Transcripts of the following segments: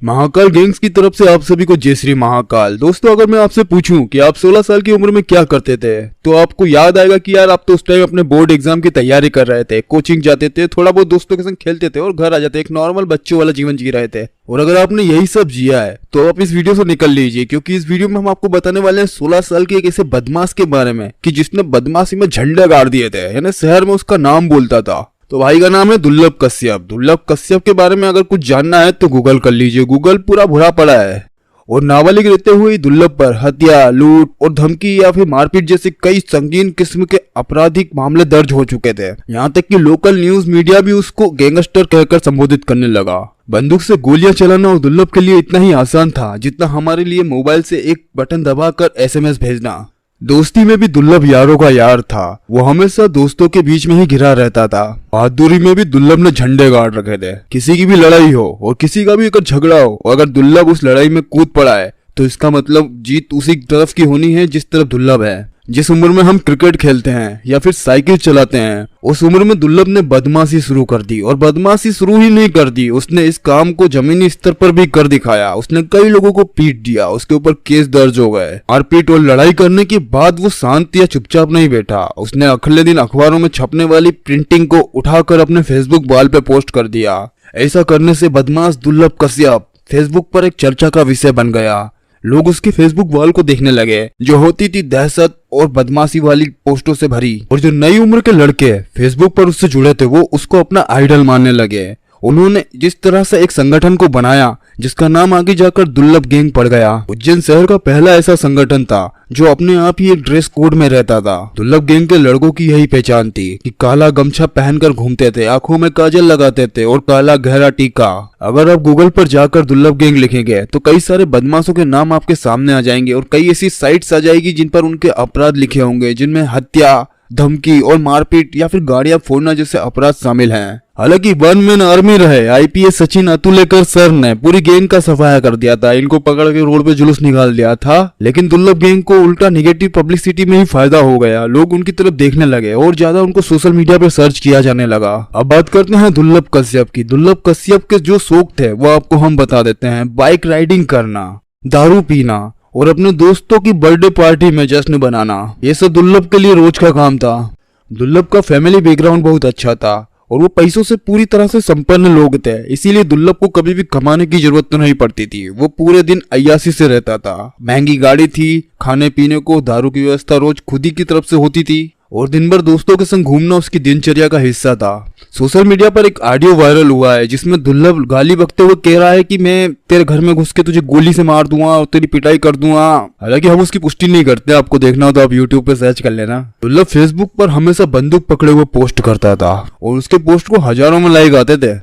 Mahakal gangs की तरफ से आप सभी को जय श्री महाकाल। दोस्तों, अगर मैं आपसे पूछूं कि आप 16 साल की उम्र में क्या करते थे, तो आपको याद आएगा कि यार आप तो उस टाइम अपने बोर्ड एग्जाम की तैयारी कर रहे थे, कोचिंग जाते थे, थोड़ा बहुत दोस्तों के संग खेलते थे और घर आ जाते, एक नॉर्मल बच्चों वाला जीवन जी रहे थे। और अगर आपने यही सब जिया है तो आप इस वीडियो से निकल लीजिए, क्योंकि इस वीडियो में हम आपको बताने वाले हैं 16 साल के एक ऐसे बदमाश के बारे में कि जिसने बदमाशी में झंडे गाड़ दिए थे, यानी शहर में उसका नाम बोलता था। तो भाई का नाम है दुर्लभ कश्यप। दुर्लभ कश्यप के बारे में अगर कुछ जानना है तो गूगल कर लीजिए, गूगल पूरा भरा पड़ा है। और नाबालिग रहते हुए दुर्लभ पर हत्या, लूट और धमकी या फिर मारपीट जैसे कई संगीन किस्म के आपराधिक मामले दर्ज हो चुके थे। यहाँ तक कि लोकल न्यूज मीडिया भी उसको गैंगस्टर कहकर संबोधित करने लगा। बंदूक से गोलियां चलाना और दुर्लभ के लिए इतना ही आसान था जितना हमारे लिए मोबाइल से एक बटन दबाकर SMS भेजना। दोस्ती में भी दुर्लभ यारों का यार था। वो हमेशा दोस्तों के बीच में ही घिरा रहता था। बहादुरी में भी दुर्लभ ने झंडे गाड़ रखे थे। किसी की भी लड़ाई हो और किसी का भी अगर झगड़ा हो और अगर दुर्लभ उस लड़ाई में कूद पड़ा है तो इसका मतलब जीत उसी तरफ की होनी है जिस तरफ दुर्लभ है। जिस उम्र में हम क्रिकेट खेलते हैं या फिर साइकिल चलाते हैं, उस उम्र में दुर्लभ ने बदमाशी शुरू कर दी। और बदमाशी शुरू ही नहीं कर दी, उसने इस काम को जमीनी स्तर पर भी कर दिखाया। उसने कई लोगों को पीट दिया, उसके ऊपर केस दर्ज हो गए। मारपीट और लड़ाई करने के बाद वो शांत या चुपचाप नहीं बैठा। उसने अगले दिन अखबारों में छपने वाली प्रिंटिंग को उठाकर अपने फेसबुक वॉल पे पोस्ट कर दिया। ऐसा करने से बदमाश दुर्लभ कश्यप फेसबुक पर एक चर्चा का विषय बन गया। लोग उसकी फेसबुक वॉल को देखने लगे, जो होती थी दहशत और बदमाशी वाली पोस्टों से भरी। और जो नई उम्र के लड़के फेसबुक पर उससे जुड़े थे वो उसको अपना आइडल मानने लगे। उन्होंने जिस तरह से एक संगठन को बनाया जिसका नाम आगे जाकर दुर्लभ गैंग पड़ गया। उज्जैन शहर का पहला ऐसा संगठन था जो अपने आप ही एक ड्रेस कोड में रहता था। दुर्लभ गैंग के लड़कों की यही पहचान थी कि काला गमछा पहनकर घूमते थे, आंखों में काजल लगाते थे और काला गहरा टीका। अगर आप गूगल पर जाकर दुर्लभ गैंग लिखेंगे तो कई सारे बदमाशों के नाम आपके सामने आ जाएंगे और कई ऐसी साइट्स आ जाएगी जिन पर उनके अपराध लिखे होंगे, जिनमें हत्या, धमकी और मारपीट या फिर गाड़ियां फोड़ना जैसे अपराध शामिल हैं। हालांकि वन मैन आर्मी रहे IPS सचिन अतुलेकर सर ने पूरी गैंग का सफाया कर दिया था। इनको पकड़ के रोड पे जुलूस निकाल दिया था। लेकिन दुर्लभ गैंग को उल्टा निगेटिव पब्लिसिटी में ही फायदा हो गया। लोग उनकी तरफ देखने लगे और ज्यादा उनको सोशल मीडिया पे सर्च किया जाने लगा। अब बात करते हैं दुर्लभ कश्यप की। दुर्लभ कश्यप के जो शौक थे वो आपको हम बता देते हैं। बाइक राइडिंग करना, दारू पीना और अपने दोस्तों की बर्थडे पार्टी में जश्न बनाना, ये सब दुर्लभ के लिए रोज का काम था। दुर्लभ का फैमिली बैकग्राउंड बहुत अच्छा था और वो पैसों से पूरी तरह से संपन्न लोग थे। इसीलिए दुर्लभ को कभी भी कमाने की जरूरत तो नहीं पड़ती थी। वो पूरे दिन अय्याशी से रहता था। महंगी गाड़ी थी, खाने पीने को, दारू की व्यवस्था रोज खुद ही की तरफ से होती थी और दिन भर दोस्तों के संग घूमना उसकी दिनचर्या का हिस्सा था। सोशल मीडिया पर एक ऑडियो वायरल हुआ है जिसमें दुर्लभ गाली बकते हुए कह रहा है कि मैं तेरे घर में घुस के तुझे गोली से मार दूंगा और तेरी पिटाई कर दूंगा। हालांकि हम उसकी पुष्टि नहीं करते, आपको देखना हो तो आप YouTube पे सर्च कर लेना। दुर्लभ फेसबुक पर हमेशा बंदूक पकड़े हुए पोस्ट करता था और उसके पोस्ट को हजारों में लाइक आते थे।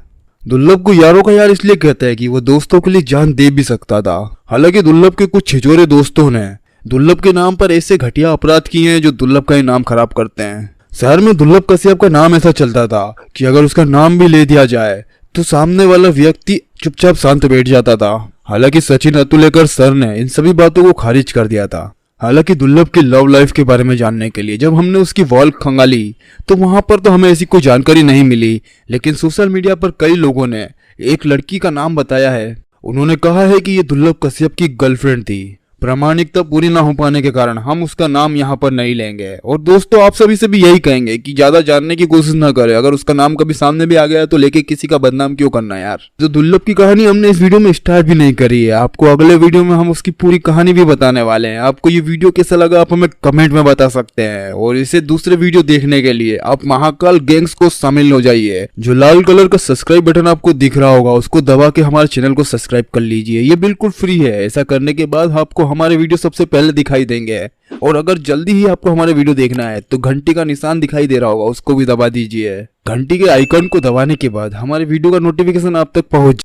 दुर्लभ को यारों का यार इसलिए कहते हैं कि वो दोस्तों के लिए जान दे भी सकता था। हालांकि दुर्लभ के कुछ छिछोरे दोस्तों ने दुर्लभ के नाम पर ऐसे घटिया अपराध किए हैं जो दुर्लभ का ही नाम खराब करते हैं। शहर में दुर्लभ कश्यप का नाम ऐसा चलता था कि अगर उसका नाम भी ले दिया जाए तो सामने वाला व्यक्ति चुपचाप शांत बैठ जाता था। हालांकि सचिन अतुलेकर सर ने इन सभी बातों को खारिज कर दिया था। हालांकि दुर्लभ की लव लाइफ के बारे में जानने के लिए जब हमने उसकी वॉल खंगाली तो वहां पर तो हमें ऐसी कोई जानकारी नहीं मिली। लेकिन सोशल मीडिया पर कई लोगों ने एक लड़की का नाम बताया है। उन्होंने कहा है कि ये दुर्लभ कश्यप की गर्लफ्रेंड थी। प्रामाणिकता पूरी ना हो पाने के कारण हम उसका नाम यहाँ पर नहीं लेंगे। और दोस्तों, आप सभी से भी यही कहेंगे कि ज्यादा जानने की कोशिश ना करें। अगर उसका नाम कभी सामने भी आ गया तो लेके किसी का बदनाम क्यों करना यार। जो दुर्लभ की कहानी हमने इस वीडियो में स्टार्ट भी नहीं करी है। आपको अगले वीडियो में हम उसकी पूरी कहानी भी बताने वाले हैं। आपको ये वीडियो कैसा लगा आप हमें कमेंट में बता सकते हैं। और इसे दूसरे वीडियो देखने के लिए आप महाकाल गैंग्स को शामिल हो जाइए। जो लाल कलर का सब्सक्राइब बटन आपको दिख रहा होगा उसको दबा के हमारे चैनल को सब्सक्राइब कर लीजिए। ये बिल्कुल फ्री है। ऐसा करने के बाद आपको हमारे वीडियो सबसे पहले दिखाई देंगे। और अगर जल्दी ही आपको हमारे वीडियो देखना है तो घंटी का निशान दिखाई दे रहा होगा, उसको भी दबा दीजिए। घंटी के आइकन को दबाने के बाद हमारे वीडियो का नोटिफिकेशन आप तक पहुंच